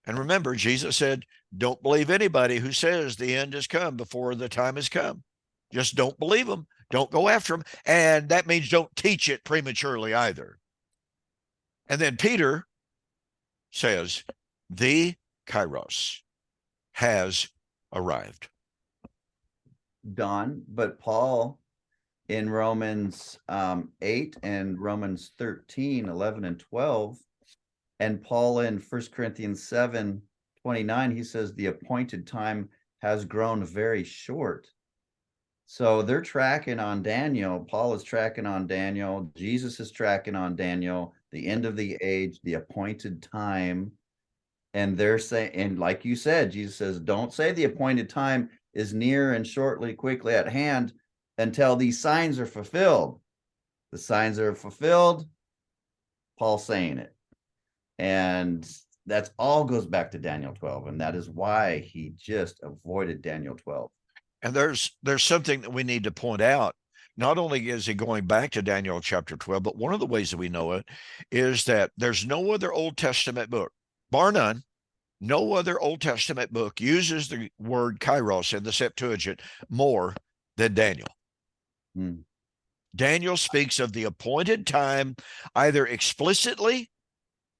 And remember, Jesus said, don't believe anybody who says the end has come before the time has come. Just don't believe them. Don't go after them. And that means don't teach it prematurely either. And then Peter says, the kairos has arrived. Don, but Paul in Romans 8 and Romans 13, 11, and 12, and Paul in 1 Corinthians 7, 29, he says the appointed time has grown very short. So they're tracking on Daniel. Paul is tracking on Daniel. Jesus is tracking on Daniel, the end of the age, the appointed time. And they're saying, and like you said, Jesus says, don't say the appointed time is near and shortly, quickly at hand until these signs are fulfilled. The signs are fulfilled, Paul's saying it. And that's all goes back to Daniel 12. And that is why he just avoided Daniel 12. And there's something that we need to point out. Not only is he going back to Daniel chapter 12, but one of the ways that we know it is that there's no other Old Testament book, bar none, no other Old Testament book uses the word kairos in the Septuagint more than Daniel. Daniel speaks of the appointed time either explicitly,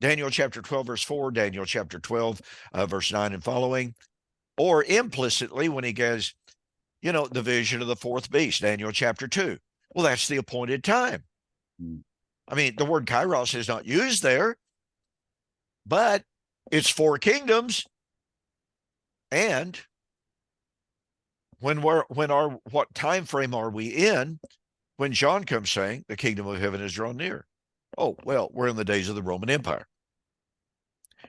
Daniel chapter 12, verse 4, Daniel chapter 12, verse 9 and following, or implicitly when he goes, the vision of the fourth beast, Daniel chapter 2. Well, that's the appointed time. I mean, the word kairos is not used there, but it's 4 kingdoms. And what time frame are we in when John comes saying the kingdom of heaven is drawn near? Oh, well, we're in the days of the Roman Empire.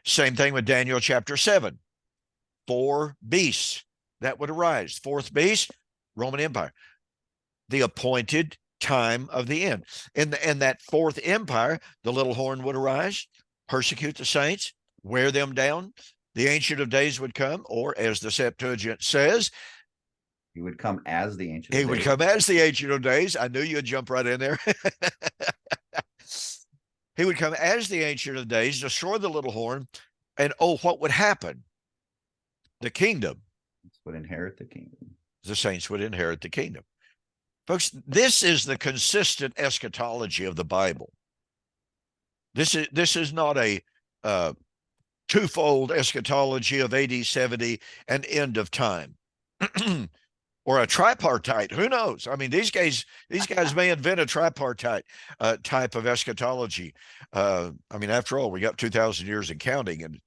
Same thing with Daniel chapter 7. 4 beasts that would arise. 4th beast, Roman Empire. The appointed time of the end. In that 4th empire, the little horn would arise, persecute the saints, wear them down. The Ancient of Days would come, or as the Septuagint says, he would come as the Ancient of Days. He would come as the Ancient of Days. I knew you'd jump right in there. He would come as the Ancient of Days, destroy the little horn, and what would happen? The kingdom would inherit the kingdom. The saints would inherit the kingdom. Folks, this is the consistent eschatology of the Bible. This is not a twofold eschatology of AD 70 and end of time. Or a tripartite. Who knows? I mean, these guys may invent a tripartite type of eschatology. I mean, after all, we got 2,000 years and counting, and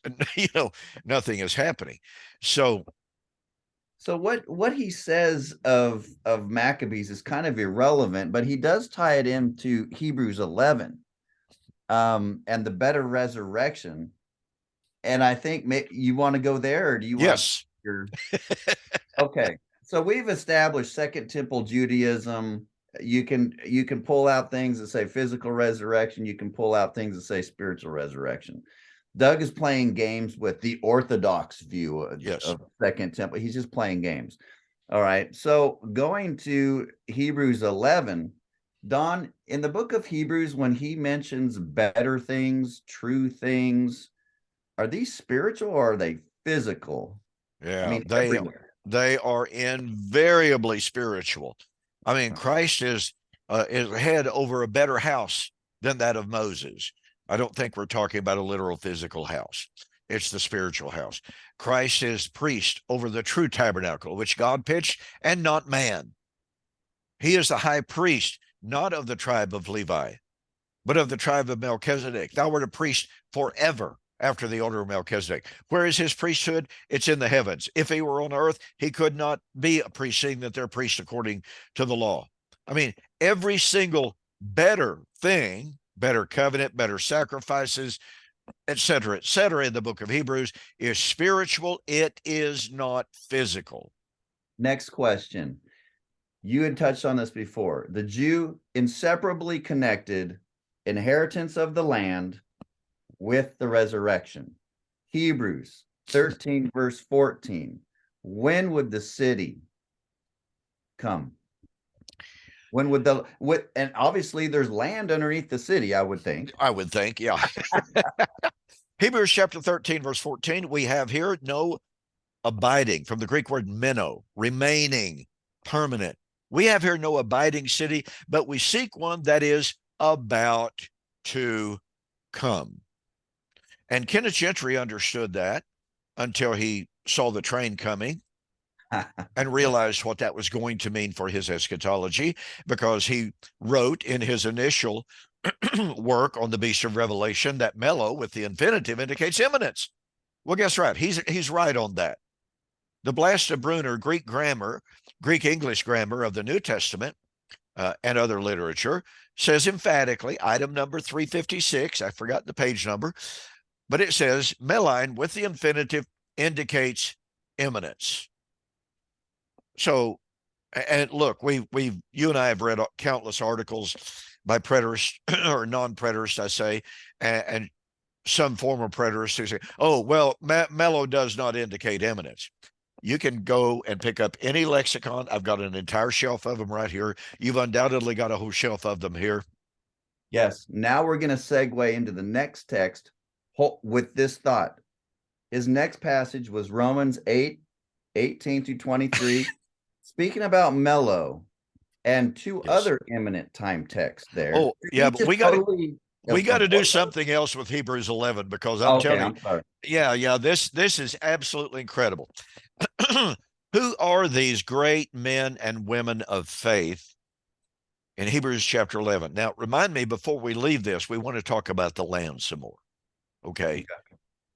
nothing is happening. So what he says of Maccabees is kind of irrelevant, but he does tie it into Hebrews 11, and the better resurrection. And I think you want to go there, or do you? Yes. Okay. So we've established Second Temple Judaism. You can pull out things that say physical resurrection. You can pull out things that say spiritual resurrection. Doug is playing games with the Orthodox view of Second Temple. He's just playing games. All right. So going to Hebrews 11, Don, in the book of Hebrews, when he mentions better things, true things, are these spiritual or are they physical? Yeah, I mean, they are invariably spiritual. I mean, Christ is head over a better house than that of Moses. I don't think we're talking about a literal physical house. It's the spiritual house. Christ is priest over the true tabernacle, which God pitched, and not man. He is the high priest, not of the tribe of Levi, but of the tribe of Melchizedek. Thou wert a priest forever after the order of Melchizedek. Where is his priesthood? It's in the heavens. If he were on earth, he could not be a priest, seeing that they're priests according to the law. I mean, every single better thing, better covenant, better sacrifices, et cetera, in the book of Hebrews is spiritual. It is not physical. Next question. You had touched on this before. The Jew inseparably connected inheritance of the land with the resurrection. Hebrews 13, verse 14. When would the city come? When would and obviously there's land underneath the city, I would think. I would think, yeah. Hebrews chapter 13, verse 14, we have here no abiding, from the Greek word meno, remaining, permanent. We have here no abiding city, but we seek one that is about to come. And Kenneth Gentry understood that until he saw the train coming and realized what that was going to mean for his eschatology, because he wrote in his initial work on the beast of Revelation that mellow with the infinitive indicates imminence. Well, guess what? He's right on that. The Blast of Brunner, Greek English grammar of the New Testament and other literature, says emphatically, item number 356, I forgot the page number, but it says meline with the infinitive indicates imminence. So, and look, you and I have read countless articles by preterists or non-preterists, I say, and some former preterists who say, oh, well, mellow does not indicate imminence. You can go and pick up any lexicon. I've got an entire shelf of them right here. You've undoubtedly got a whole shelf of them here. Yes. Now we're going to segue into the next text with this thought. His next passage was Romans 8, 18 to 23. Speaking about mellow and two other imminent time texts there. Oh, yeah, but we got to do something else with Hebrews 11, because I'm telling you, yeah, this is absolutely incredible. Who are these great men and women of faith in Hebrews chapter 11? Now, remind me, before we leave this, we want to talk about the land some more, okay?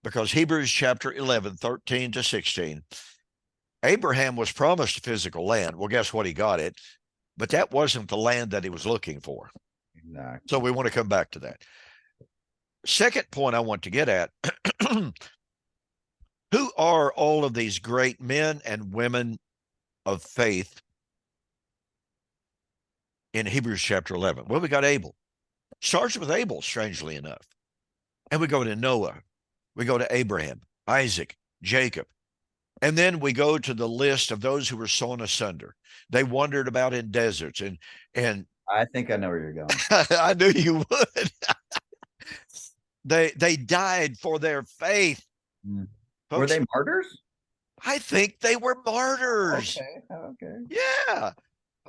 Because Hebrews chapter 11, 13 to 16, Abraham was promised a physical land. Well, guess what? He got it, but that wasn't the land that he was looking for. Exactly. So we want to come back to that. Second point I want to get at, who are all of these great men and women of faith in Hebrews chapter 11? Well, we got Abel. Starts with Abel, strangely enough. And we go to Noah. We go to Abraham, Isaac, Jacob. And then we go to the list of those who were sawn asunder. They wandered about in deserts. And I think I know where you're going. I knew you would. They died for their faith. Folks, were they martyrs? I think they were martyrs. Okay. Yeah.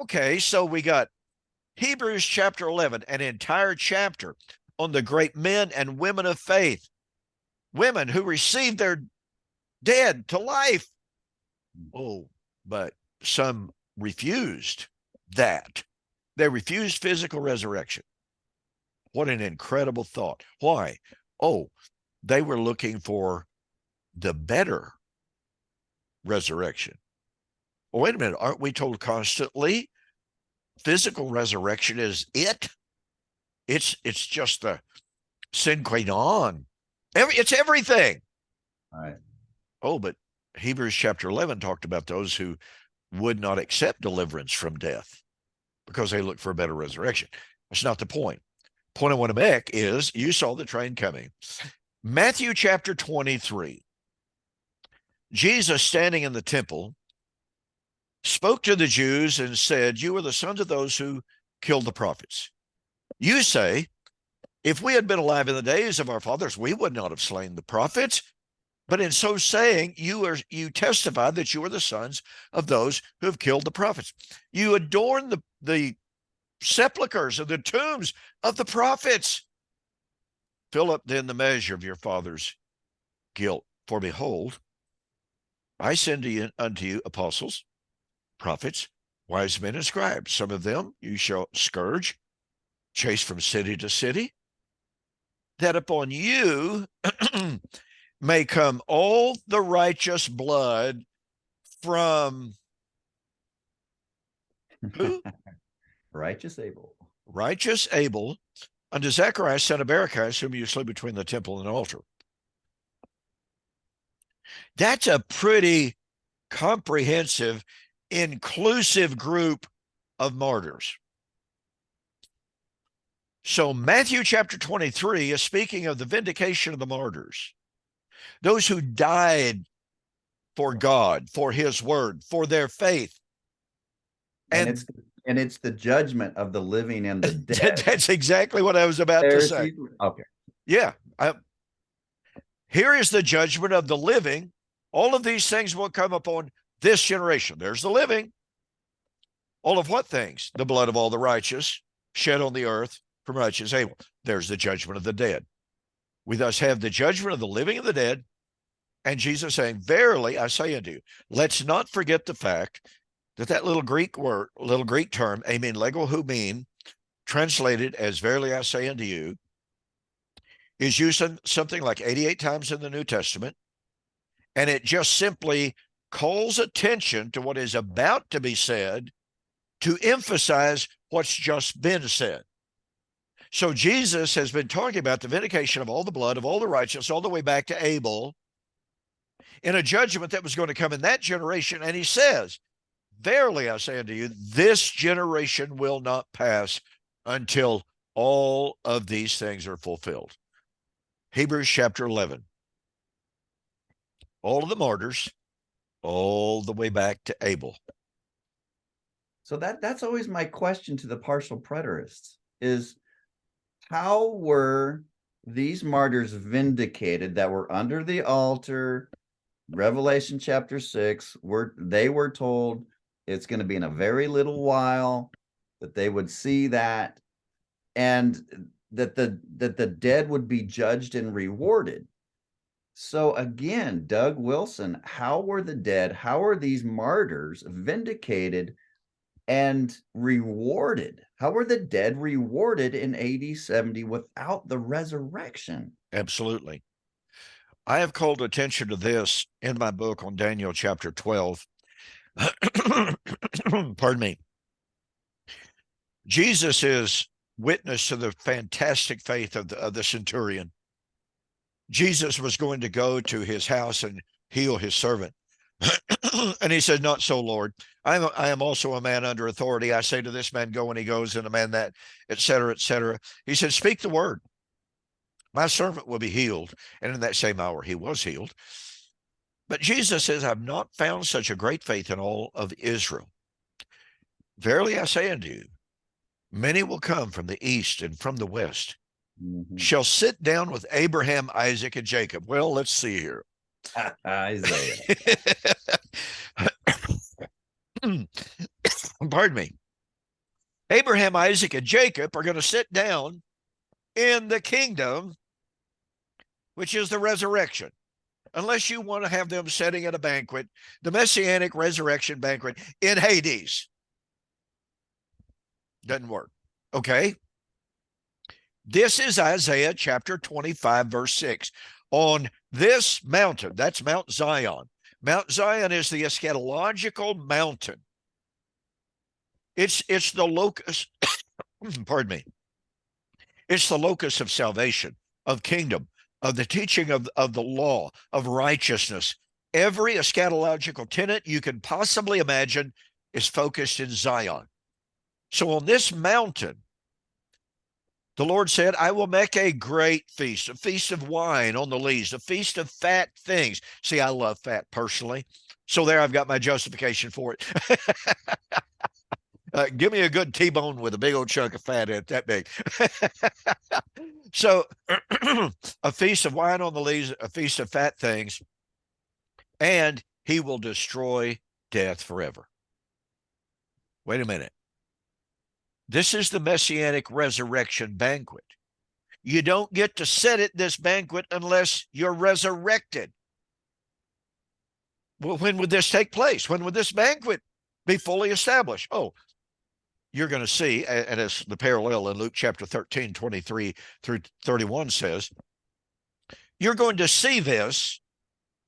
Okay, so we got Hebrews chapter 11, an entire chapter on the great men and women of faith, women who received their dead to life. Oh, but some refused that. They refused physical resurrection. What an incredible thought. Why? Oh, they were looking for the better resurrection. Oh, wait a minute. Aren't we told constantly physical resurrection is it? It's just the sine qua non. It's everything. All right. Oh, but Hebrews chapter 11 talked about those who would not accept deliverance from death because they look for a better resurrection. That's not the point. Point I want to make is, you saw the train coming. Matthew chapter 23. Jesus, standing in the temple, spoke to the Jews and said, you are the sons of those who killed the prophets. You say, if we had been alive in the days of our fathers, we would not have slain the prophets. But in so saying, you testify that you are the sons of those who have killed the prophets. You adorn the sepulchres of the tombs of the prophets. Fill up then the measure of your father's guilt. For behold, I send unto you apostles, prophets, wise men, and scribes. Some of them you shall scourge, chase from city to city, that upon you may come all the righteous blood from who? Righteous Abel. Righteous Abel unto Zacharias, son of Barachias, whom you slew between the temple and the altar. That's a pretty comprehensive, inclusive group of martyrs. So Matthew chapter 23 is speaking of the vindication of the martyrs, those who died for God, for his word, for their faith. And it's the judgment of the living and the dead. That's exactly what I was about to say. Okay. Yeah. Here is the judgment of the living. All of these things will come upon this generation. There's the living. All of what things? The blood of all the righteous shed on the earth from righteous Abel. There's the judgment of the dead. We thus have the judgment of the living and the dead. And Jesus saying, verily, I say unto you, let's not forget the fact that little Greek term, amen, lego humin, translated as verily I say unto you, is used something like 88 times in the New Testament. And it just simply calls attention to what is about to be said to emphasize what's just been said. So Jesus has been talking about the vindication of all the blood of all the righteous all the way back to Abel in a judgment that was going to come in that generation. And he says, verily I say unto you, this generation will not pass until all of these things are fulfilled. Hebrews chapter 11. All of the martyrs, all the way back to Abel. So that's always my question to the partial preterists is, how were these martyrs vindicated that were under the altar? Revelation chapter 6, they were told it's going to be in a very little while that they would see that, and that the dead would be judged and rewarded. So again, Doug Wilson, how were the dead, how are these martyrs vindicated and rewarded? How were the dead rewarded in AD 70 without the resurrection? Absolutely. I have called attention to this in my book on Daniel chapter 12. Pardon me. Jesus is witness to the fantastic faith of the centurion. Jesus was going to go to his house and heal his servant. And he said, not so, Lord. I am also a man under authority. I say to this man, go, and he goes, and a man that, et cetera, et cetera. He said, speak the word. My servant will be healed. And in that same hour, he was healed. But Jesus says, I've not found such a great faith in all of Israel. Verily I say unto you, many will come from the east and from the west, shall sit down with Abraham, Isaac, and Jacob. Well, let's see here. Isaiah. Pardon me. Abraham, Isaac, and Jacob are going to sit down in the kingdom, which is the resurrection. Unless you want to have them sitting at a banquet, the messianic resurrection banquet in Hades. Doesn't work. Okay. This is Isaiah chapter 25, verse 6. On this mountain, that's Mount Zion. Mount Zion is the eschatological mountain. It's the locus, pardon me. It's the locus of salvation, of kingdom, of the teaching of the law, of righteousness. Every eschatological tenet you can possibly imagine is focused in Zion. So on this mountain, the Lord said, I will make a great feast, a feast of wine on the lees, a feast of fat things. See, I love fat personally. So there I've got my justification for it. Give me a good T-bone with a big old chunk of fat in it, that big. So a feast of wine on the lees, a feast of fat things, and he will destroy death forever. Wait a minute. This is the messianic resurrection banquet. You don't get to sit at this banquet unless you're resurrected. Well, when would this take place? When would this banquet be fully established? Oh, you're going to see, and as the parallel in Luke chapter 13, 23 through 31 says, you're going to see this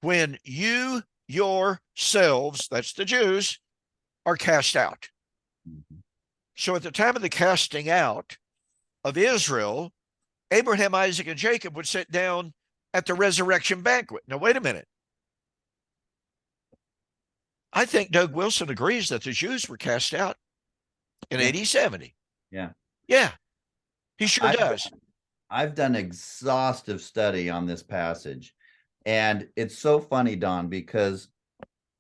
when you yourselves, that's the Jews, are cast out. So at the time of the casting out of Israel, Abraham, Isaac, and Jacob would sit down at the resurrection banquet. Now, wait a minute. I think Doug Wilson agrees that the Jews were cast out in Yeah. AD 70. Yeah. Yeah, he sure I've does. I've done exhaustive study on this passage, and it's so funny, Don, because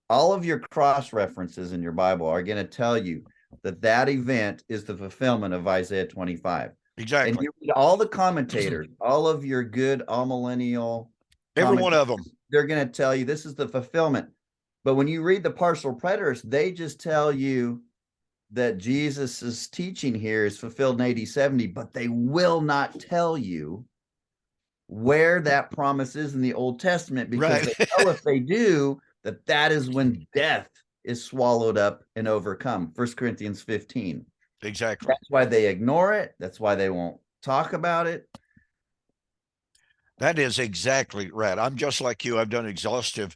all of your cross references in your Bible are going to tell you that that event is the fulfillment of Isaiah 25. And Exactly. you read all the commentators, all of your good amillennial Every one of them. they're going to tell you this is the fulfillment. But when you read the partial preterists, they just tell you that Jesus's teaching here is fulfilled in AD 70, but they will not tell you where that promise is in the Old Testament, because Right. they know if they do, that that is when death is swallowed up and overcome. 1 Corinthians 15. Exactly. That's why they ignore it. That's why they won't talk about it. That is exactly right. I'm just like you. I've done exhaustive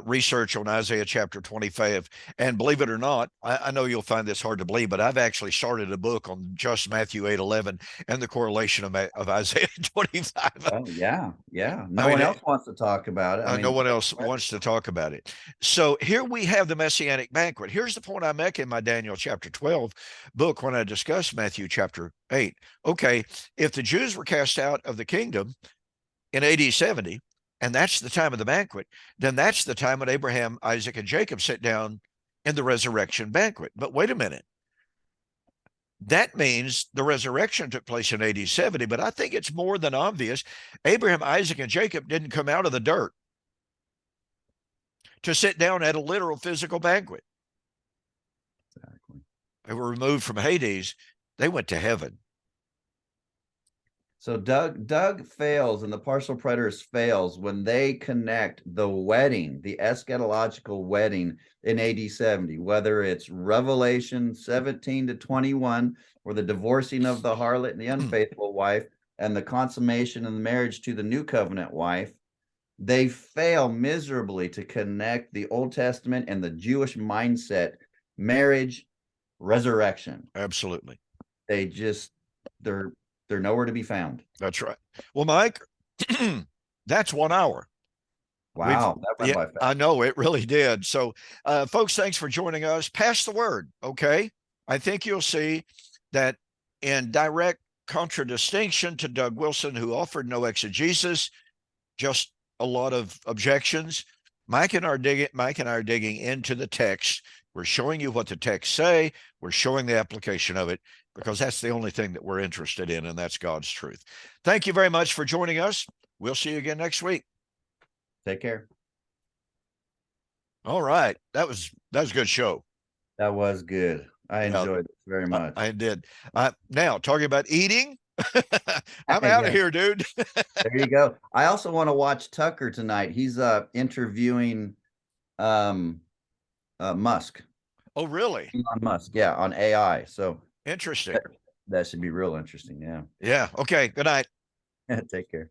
research on Isaiah chapter 25. And believe it or not, I know you'll find this hard to believe, but I've actually started a book on just Matthew 8:11 and the correlation of Isaiah 25. Oh, yeah. Yeah. I No mean, one else wants to talk about it. I no mean, one else wants to talk about it. So here we have the Messianic banquet. Here's the point I make in my Daniel chapter 12 book when I discuss Matthew chapter 8. Okay, if the Jews were cast out of the kingdom in AD 70, and that's the time of the banquet, then that's the time when Abraham, Isaac, and Jacob sit down in the resurrection banquet. But wait a minute. That means the resurrection took place in AD 70, but I think it's more than obvious. Abraham, Isaac, and Jacob didn't come out of the dirt to sit down at a literal physical banquet. exactly. They were removed from Hades. They went to heaven. So Doug fails, and the partial preterist fails when they connect the wedding, the eschatological wedding in AD 70, whether it's Revelation 17 to 21, or the divorcing of the harlot and the unfaithful wife, and the consummation of the marriage to the new covenant wife. They fail miserably to connect the Old Testament and the Jewish mindset, marriage, resurrection. Absolutely. They're nowhere to be found. That's right. Well, Mike, that's 1 hour. Wow, that went by fast. I know it really did. So, folks, thanks for joining us. Pass the word, okay? I think you'll see that in direct contradistinction to Doug Wilson, who offered no exegesis, just a lot of objections. Mike and I are digging into the text. We're showing you what the texts say. We're showing the application of it, because that's the only thing that we're interested in, and that's God's truth. Thank you very much for joining us. We'll see you again next week. Take care. All right. That was a good show. That was good. I enjoyed it very much. I did. Now, talking about eating, I'm out of here, dude. There you go. I also want to watch Tucker tonight. He's interviewing Musk. Oh, really? Elon Musk, yeah, on AI. So Interesting. that should be real interesting. Yeah. Yeah. Okay. Good night. Take care.